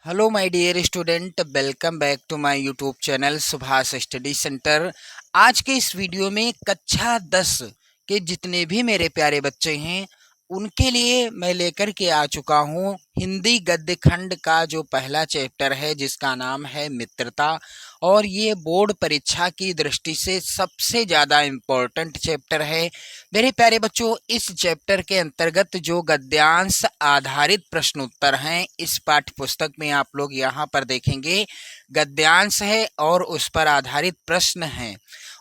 Hello my dear student, welcome back to my YouTube channel Subhash study centre. आज के इस video में कक्षा 10 के जितने भी मेरे प्यारे बच्चे हैं उनके लिए मैं लेकर के आ चुका हूँ हिंदी गद्य खंड का जो पहला चैप्टर है जिसका नाम है मित्रता। और ये बोर्ड परीक्षा की दृष्टि से सबसे ज़्यादा इम्पोर्टेंट चैप्टर है मेरे प्यारे बच्चों। इस चैप्टर के अंतर्गत जो गद्यांश आधारित प्रश्न उत्तर हैं इस पाठ्य पुस्तक में आप लोग यहाँ पर देखेंगे। गद्यांश है और उस पर आधारित प्रश्न हैं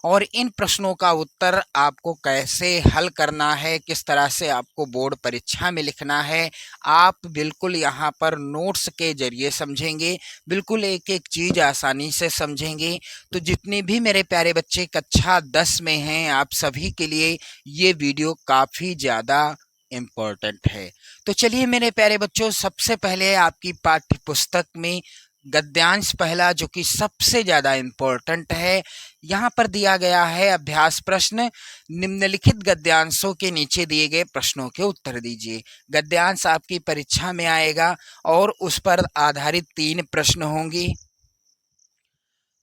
और इन प्रश्नों का उत्तर आपको कैसे हल करना है, किस तरह से आपको बोर्ड परीक्षा में लिखना है, आप बिल्कुल यहाँ पर नोट्स के जरिए समझेंगे। बिल्कुल एक एक चीज़ आसानी से समझेंगे। तो जितने भी मेरे प्यारे बच्चे कक्षा 10 में हैं आप सभी के लिए ये वीडियो काफ़ी ज़्यादा इम्पोर्टेंट है। तो चलिए मेरे प्यारे बच्चों, सबसे पहले आपकी पाठ्य पुस्तक में गद्यांश पहला जो कि सबसे ज़्यादा इम्पोर्टेंट है, यहाँ पर दिया गया है अभ्यास प्रश्न। निम्नलिखित गद्यांशों के नीचे दिए गए प्रश्नों के उत्तर दीजिए। गद्यांश आपकी परीक्षा में आएगा और उस पर आधारित 3 प्रश्न होंगे।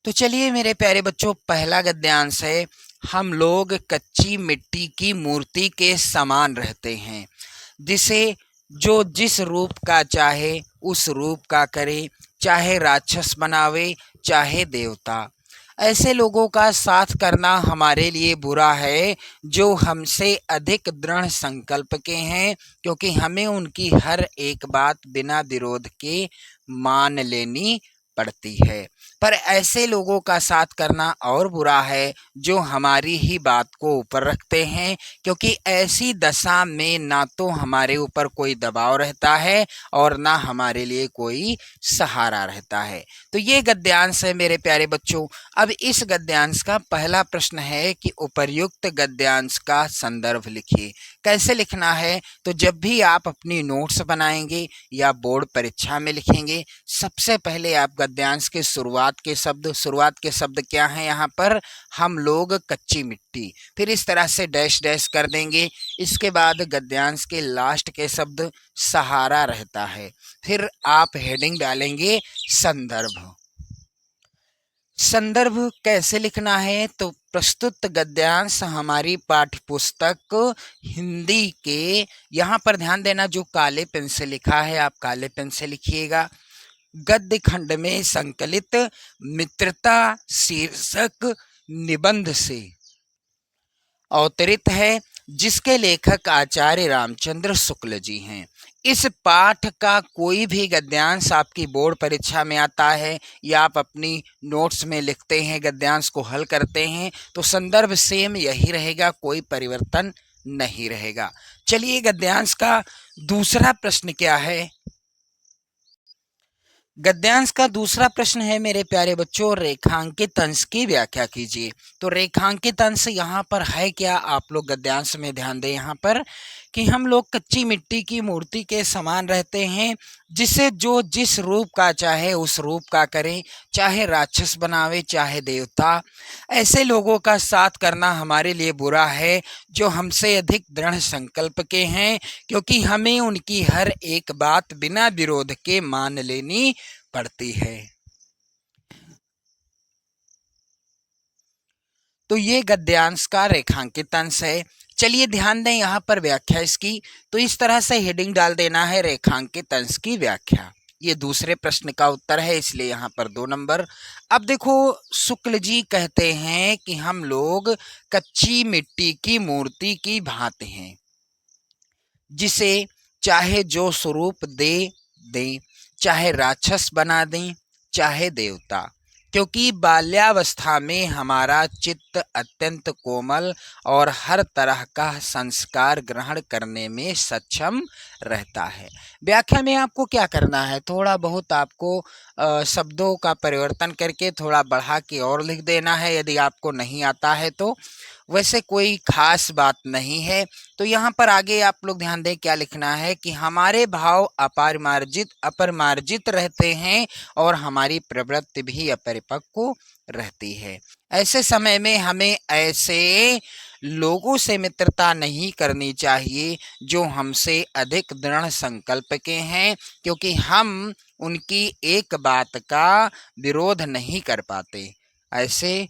तो चलिए मेरे प्यारे बच्चों, पहला गद्यांश है, हम लोग कच्ची मिट्टी की मूर्ति के समान रहते हैं, जिसे जो जिस रूप का चाहे उस रूप का करे, चाहे राक्षस बनावे चाहे देवता। ऐसे लोगों का साथ करना हमारे लिए बुरा है जो हमसे अधिक दृढ़ संकल्प के हैं, क्योंकि हमें उनकी हर एक बात बिना विरोध के मान लेनी पड़ती है। पर ऐसे लोगों का साथ करना और बुरा है जो हमारी ही बात को ऊपर रखते हैं, क्योंकि ऐसी दशा में ना तो हमारे ऊपर कोई दबाव रहता है और ना हमारे लिए कोई सहारा रहता है। तो ये गद्यांश है मेरे प्यारे बच्चों। अब इस गद्यांश का पहला प्रश्न है कि उपर्युक्त गद्यांश का संदर्भ लिखिए। कैसे लिखना है? तो जब भी आप अपनी नोट्स बनाएंगे या बोर्ड परीक्षा में लिखेंगे, सबसे पहले आप गद्यांश के शुरुआत के शब्द क्या हैं यहाँ पर? हम लोग कच्ची मिट्टी, फिर इस तरह से डैश डैश कर देंगे। इसके बाद गद्यांश के लास्ट के शब्द सहारा रहता है, फिर आप हेडिंग डालेंगे संदर्भ। संदर्भ कैसे लिखना है? तो प्रस्तुत गद्यांश हमारी पाठ्य पुस्तक हिंदी के, यहाँ पर ध्यान देना जो काले पेन से लिखा है आप काले पेन से लिखिएगा, गद्य खंड में संकलित मित्रता शीर्षक निबंध से अवतरित है, जिसके लेखक आचार्य रामचंद्र शुक्ल जी हैं। इस पाठ का कोई भी गद्यांश आपकी बोर्ड परीक्षा में आता है या आप अपनी नोट्स में लिखते हैं, गद्यांश को हल करते हैं, तो संदर्भ सेम यही रहेगा, कोई परिवर्तन नहीं रहेगा। चलिए गद्यांश का दूसरा प्रश्न क्या है? गद्यांश का दूसरा प्रश्न है मेरे प्यारे बच्चों, रेखांकित अंश की व्याख्या कीजिए। तो रेखांकित अंश यहाँ पर है क्या? आप लोग गद्यांश में ध्यान दें यहाँ पर कि हम लोग कच्ची मिट्टी की मूर्ति के समान रहते हैं, जिसे जो जिस रूप का चाहे उस रूप का करे, चाहे राक्षस बनावे चाहे देवता। ऐसे लोगों का साथ करना हमारे लिए बुरा है जो हमसे अधिक दृढ़ संकल्प के हैं, क्योंकि हमें उनकी हर एक बात बिना विरोध के मान लेनी पड़ती है। तो ये गद्यांश का रेखांकित अंश है। चलिए ध्यान दें यहाँ पर व्याख्या इसकी। तो इस तरह से हेडिंग डाल देना है रेखांकित अंश की व्याख्या। ये दूसरे प्रश्न का उत्तर है, इसलिए यहाँ पर 2 नंबर। अब देखो, शुक्ल जी कहते हैं कि हम लोग कच्ची मिट्टी की मूर्ति की भांति हैं, जिसे चाहे जो स्वरूप दे दें, चाहे राक्षस बना दें चाहे देवता, क्योंकि बाल्यावस्था में हमारा चित्त अत्यंत कोमल और हर तरह का संस्कार ग्रहण करने में सक्षम रहता है। व्याख्या में आपको क्या करना है? थोड़ा बहुत आपको शब्दों का परिवर्तन करके थोड़ा बढ़ा के और लिख देना है, यदि आपको नहीं आता है तो। वैसे कोई खास बात नहीं है। तो यहाँ पर आगे आप लोग ध्यान दें क्या लिखना है कि हमारे भाव अपरिमार्जित रहते हैं और हमारी प्रवृत्ति भी अपरिपक्व रहती है। ऐसे समय में हमें ऐसे लोगों से मित्रता नहीं करनी चाहिए जो हमसे अधिक दृढ़ संकल्प के हैं, क्योंकि हम उनकी एक बात का विरोध नहीं कर पाते। ऐसे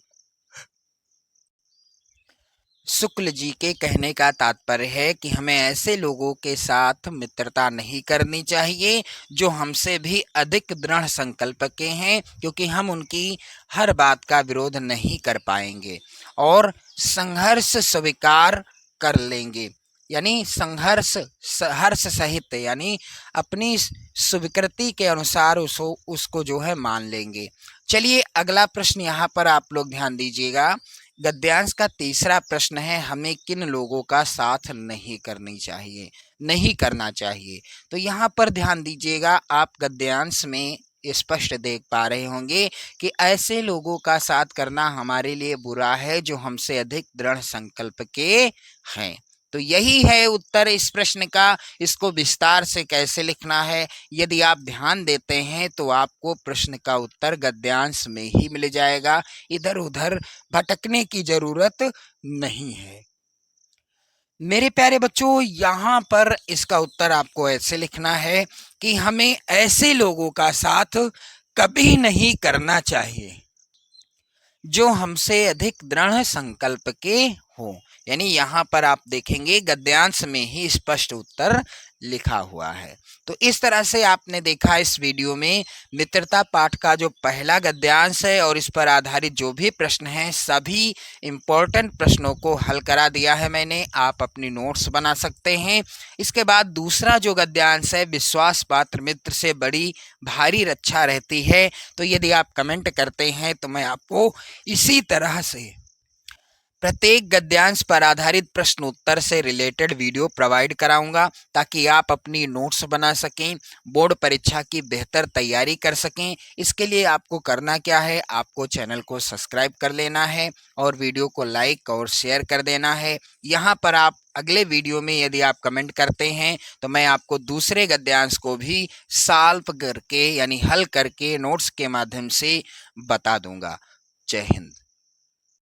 शुक्ल जी के कहने का तात्पर्य है कि हमें ऐसे लोगों के साथ मित्रता नहीं करनी चाहिए जो हमसे भी अधिक दृढ़ संकल्प के हैं, क्योंकि हम उनकी हर बात का विरोध नहीं कर पाएंगे और संघर्ष स्वीकार कर लेंगे, यानी हर्ष सहित, यानी अपनी स्वीकृति के अनुसार उसको जो है मान लेंगे। चलिए अगला प्रश्न यहाँ पर आप लोग ध्यान दीजिएगा। गद्यांश का तीसरा प्रश्न है, हमें किन लोगों का साथ नहीं करना चाहिए। तो यहाँ पर ध्यान दीजिएगा, आप गद्यांश में स्पष्ट देख पा रहे होंगे कि ऐसे लोगों का साथ करना हमारे लिए बुरा है जो हमसे अधिक दृढ़ संकल्प के हैं। तो यही है उत्तर इस प्रश्न का। इसको विस्तार से कैसे लिखना है, यदि आप ध्यान देते हैं तो आपको प्रश्न का उत्तर गद्यांश में ही मिल जाएगा, इधर उधर भटकने की जरूरत नहीं है। मेरे प्यारे बच्चों, यहाँ पर इसका उत्तर आपको ऐसे लिखना है कि हमें ऐसे लोगों का साथ कभी नहीं करना चाहिए जो हमसे अधिक दृढ़ संकल्प के हो। यानी यहाँ पर आप देखेंगे गद्यांश में ही स्पष्ट उत्तर लिखा हुआ है। तो इस तरह से आपने देखा इस वीडियो में मित्रता पाठ का जो पहला गद्यांश है और इस पर आधारित जो भी प्रश्न हैं सभी इम्पोर्टेंट प्रश्नों को हल करा दिया है मैंने। आप अपनी नोट्स बना सकते हैं। इसके बाद दूसरा जो गद्यांश है, विश्वास पात्र मित्र से बड़ी भारी रक्षा रहती है, तो यदि आप कमेंट करते हैं तो मैं आपको इसी तरह से प्रत्येक गद्यांश पर आधारित प्रश्न उत्तर से रिलेटेड वीडियो प्रोवाइड कराऊंगा ताकि आप अपनी नोट्स बना सकें, बोर्ड परीक्षा की बेहतर तैयारी कर सकें। इसके लिए आपको करना क्या है, आपको चैनल को सब्सक्राइब कर लेना है और वीडियो को लाइक और शेयर कर देना है। यहाँ पर आप अगले वीडियो में यदि आप कमेंट करते हैं तो मैं आपको दूसरे गद्यांश को भी सॉल्व करके यानी हल करके नोट्स के माध्यम से बता दूंगा। जय हिंद।